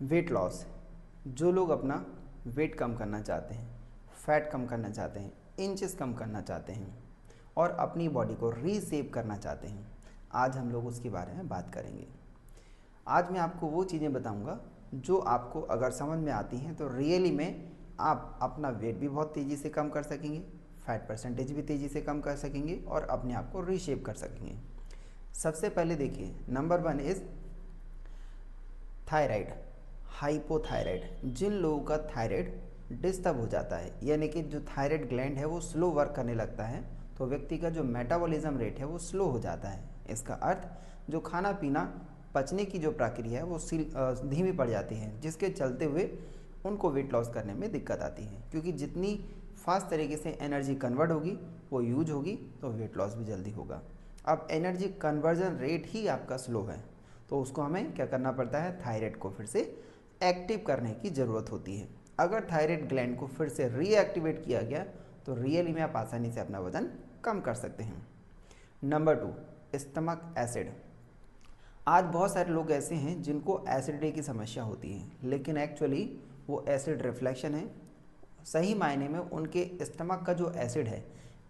Weight loss, जो लोग अपना वेट कम करना चाहते हैं, फैट कम करना चाहते हैं, इंचेस कम करना चाहते हैं और अपनी बॉडी को रीशेप करना चाहते हैं, आज हम लोग उसके बारे में बात करेंगे। आज मैं आपको वो चीज़ें बताऊंगा जो आपको अगर समझ में आती हैं तो रियली में आप अपना वेट भी बहुत तेज़ी से कम कर सकेंगे, फैट परसेंटेज भी तेज़ी से कम कर सकेंगे और अपने आप को रीशेप कर सकेंगे। सबसे पहले देखिए, नंबर 1 इज़ थायराइड, हाइपोथायराइड। जिन लोगों का थायराइड डिस्टर्ब हो जाता है, यानी कि जो थायराइड ग्लैंड है वो स्लो वर्क करने लगता है, तो व्यक्ति का जो मेटाबॉलिज्म रेट है वो स्लो हो जाता है। इसका अर्थ जो खाना पीना पचने की जो प्रक्रिया है वो धीमी पड़ जाती है, जिसके चलते हुए उनको वेट लॉस करने में दिक्कत आती है, क्योंकि जितनी फास्ट तरीके से एनर्जी कन्वर्ट होगी वो यूज होगी तो वेट लॉस भी जल्दी होगा। अब एनर्जी कन्वर्जन रेट ही आपका स्लो है, तो उसको हमें क्या करना पड़ता है, थायराइड को फिर से एक्टिव करने की ज़रूरत होती है। अगर थायराइड ग्लैंड को फिर से रीएक्टिवेट किया गया तो रियली में आप आसानी से अपना वजन कम कर सकते हैं। Number 2, stomach acid. आज बहुत सारे लोग ऐसे हैं जिनको एसिडिटी की समस्या होती है, लेकिन एक्चुअली वो एसिड रिफ्लेक्शन है। सही मायने में उनके स्टमक का जो एसिड है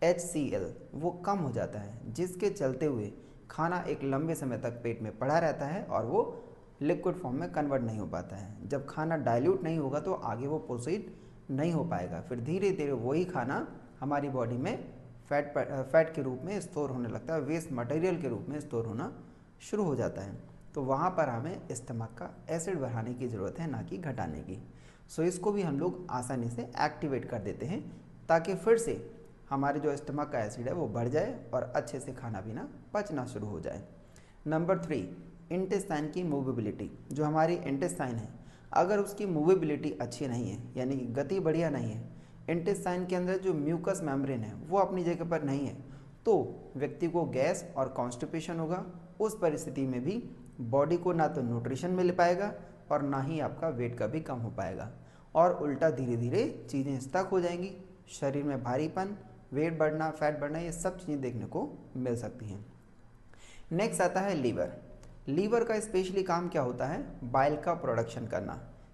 HCl वो कम हो जाता है, जिसके चलते हुए खाना एक लंबे समय तक पेट में पड़ा रहता है और वो लिक्विड फॉर्म में कन्वर्ट नहीं हो पाता है। जब खाना डाइल्यूट नहीं होगा तो आगे वो प्रोसीड नहीं हो पाएगा, फिर धीरे धीरे वही खाना हमारी बॉडी में फैट के रूप में स्टोर होने लगता है, वेस्ट मटेरियल के रूप में स्टोर होना शुरू हो जाता है। तो वहाँ पर हमें स्टमक का एसिड बढ़ाने की ज़रूरत है, ना कि घटाने की। सो इसको भी हम लोग आसानी से एक्टिवेट कर देते हैं ताकि फिर से हमारे जो स्टमक का एसिड है वो बढ़ जाए और अच्छे से खाना पीना पचना शुरू हो जाए। नंबर 3, इंटेस्टाइन की मूवेबिलिटी। जो हमारी इंटेस्टाइन है, अगर उसकी मूवेबिलिटी अच्छी नहीं है, यानी कि गति बढ़िया नहीं है, इंटेस्टाइन के अंदर जो म्यूकस मेम्ब्रेन है वो अपनी जगह पर नहीं है, तो व्यक्ति को गैस और कॉन्स्टिपेशन होगा। उस परिस्थिति में भी बॉडी को ना तो न्यूट्रिशन मिल पाएगा और ना ही आपका वेट कभी कम हो पाएगा, और उल्टा धीरे धीरे चीज़ें स्टक हो जाएंगी। शरीर में भारीपन, वेट बढ़ना, फैट बढ़ना, ये सब चीज़ें देखने को मिल सकती हैं। नेक्स्ट आता है लीवर। लीवर का स्पेशली काम क्या होता है, बाइल का प्रोडक्शन करना।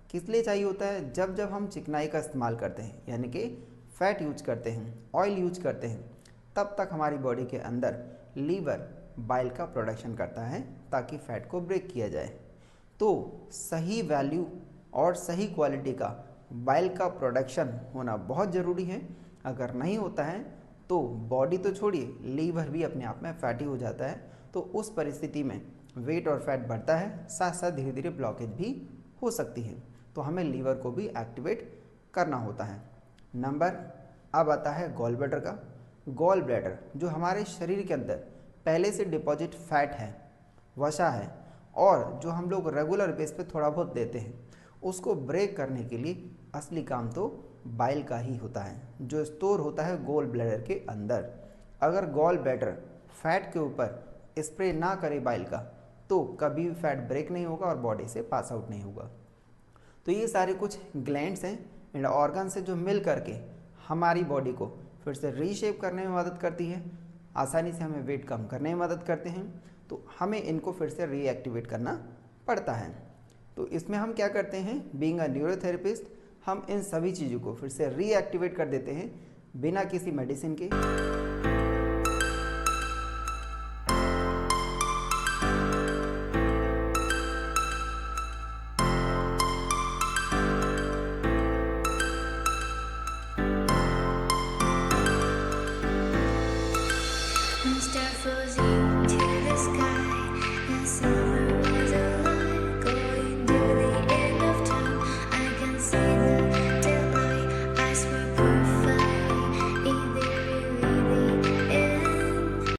किस लिए चाहिए होता है, जब जब हम चिकनाई का इस्तेमाल करते हैं, यानी कि फैट यूज करते हैं, ऑयल यूज करते हैं, तब तक हमारी बॉडी के अंदर लीवर बाइल का प्रोडक्शन करता है ताकि फैट को ब्रेक किया जाए। तो सही वैल्यू और सही क्वालिटी का बाइल का प्रोडक्शन होना बहुत ज़रूरी है। अगर नहीं होता है तो बॉडी तो छोड़िए, लीवर भी अपने आप में फैटी हो जाता है, तो उस परिस्थिति में वेट और फैट बढ़ता है, साथ साथ धीरे धीरे ब्लॉकेज भी हो सकती है। तो हमें लीवर को भी एक्टिवेट करना होता है। अब आता है गॉल ब्लैडर का। गॉल ब्लैडर जो हमारे शरीर के अंदर पहले से डिपॉजिट फैट है, वसा है, और जो हम लोग रेगुलर बेस पे थोड़ा बहुत देते हैं, उसको ब्रेक करने के लिए असली काम तो बाइल का ही होता है, जो स्टोर होता है गॉल ब्लैडर के अंदर। अगर गॉल ब्लैडर फैट के ऊपर स्प्रे ना करे बाइल का, तो कभी भी फैट ब्रेक नहीं होगा और बॉडी से पास आउट नहीं होगा। तो ये सारे कुछ ग्लैंड्स हैं एंड ऑर्गन से जो मिल करके हमारी बॉडी को फिर से रीशेप करने में मदद करती है, आसानी से हमें वेट कम करने में मदद करते हैं। तो हमें इनको फिर से रीएक्टिवेट करना पड़ता है। तो इसमें हम क्या करते हैं, बीइंग अ न्यूरोथेरेपिस्ट, हम इन सभी चीज़ों को फिर से रीएक्टिवेट कर देते हैं बिना किसी मेडिसिन के। Start frozen to the sky and summer.